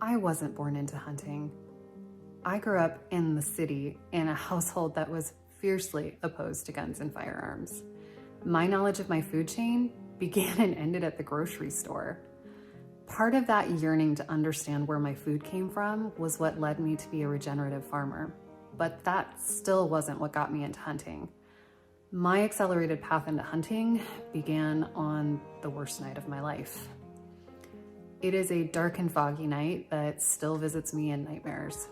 I wasn't born into hunting. I grew up in the city in a household that was fiercely opposed to guns and firearms. My knowledge of my food chain began and ended at the grocery store. Part of that yearning to understand where my food came from was what led me to be a regenerative farmer, but that still wasn't what got me into hunting. My accelerated path into hunting began on the worst night of my life. It is a dark and foggy night that still visits me in nightmares.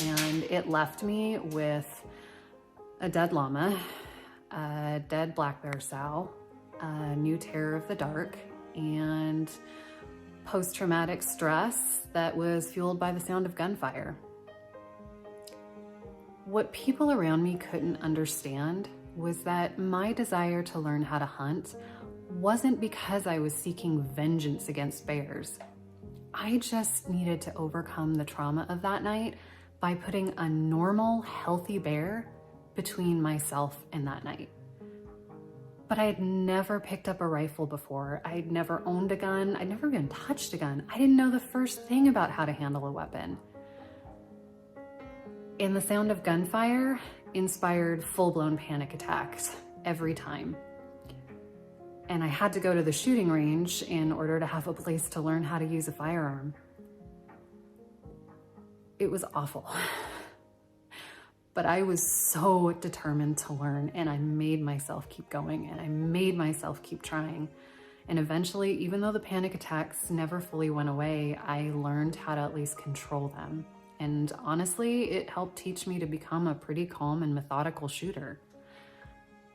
And it left me with a dead llama, a dead black bear sow, a new terror of the dark, and post-traumatic stress that was fueled by the sound of gunfire. What people around me couldn't understand was that my desire to learn how to hunt wasn't because I was seeking vengeance against bears. I just needed to overcome the trauma of that night by putting a normal, healthy bear between myself and that night. But I had never picked up a rifle before. I'd never owned a gun. I'd never even touched a gun. I didn't know the first thing about how to handle a weapon. And the sound of gunfire inspired full-blown panic attacks every time. And I had to go to the shooting range in order to have a place to learn how to use a firearm. It was awful. But I was so determined to learn, and I made myself keep going, and I made myself keep trying. And eventually, even though the panic attacks never fully went away, I learned how to at least control them. And honestly, it helped teach me to become a pretty calm and methodical shooter.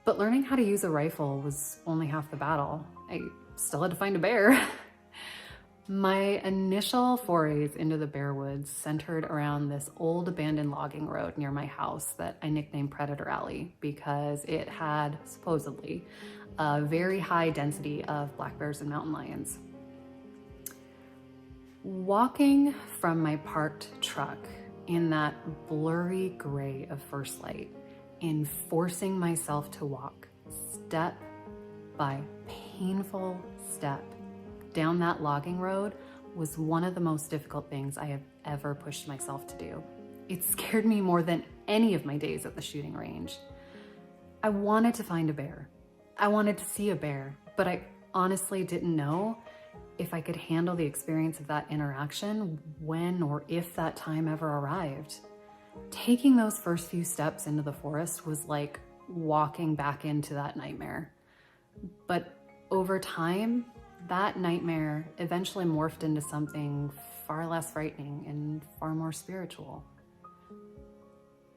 But learning how to use a rifle was only half the battle. I still had to find a bear. My initial forays into the bear woods centered around this old abandoned logging road near my house that I nicknamed Predator Alley because it had supposedly a very high density of black bears and mountain lions. Walking from my parked truck in that blurry gray of first light and forcing myself to walk step by painful step down that logging road was one of the most difficult things I have ever pushed myself to do. It scared me more than any of my days at the shooting range. I wanted to find a bear. I wanted to see a bear, but I honestly didn't know if I could handle the experience of that interaction when or if that time ever arrived. Taking those first few steps into the forest was like walking back into that nightmare. But over time, that nightmare eventually morphed into something far less frightening and far more spiritual.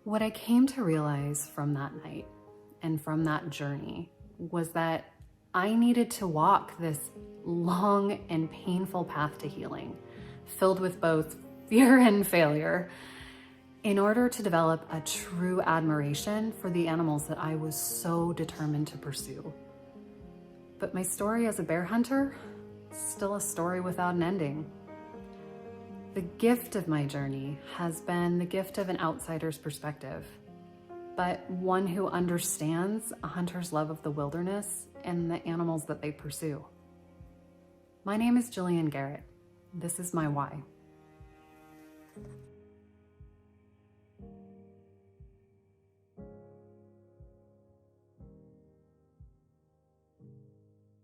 What I came to realize from that night and from that journey was that I needed to walk this long and painful path to healing, filled with both fear and failure, in order to develop a true admiration for the animals that I was so determined to pursue. But my story as a bear hunter is still a story without an ending. The gift of my journey has been the gift of an outsider's perspective, but one who understands a hunter's love of the wilderness and the animals that they pursue. My name is Jillian Garrett. This is my why.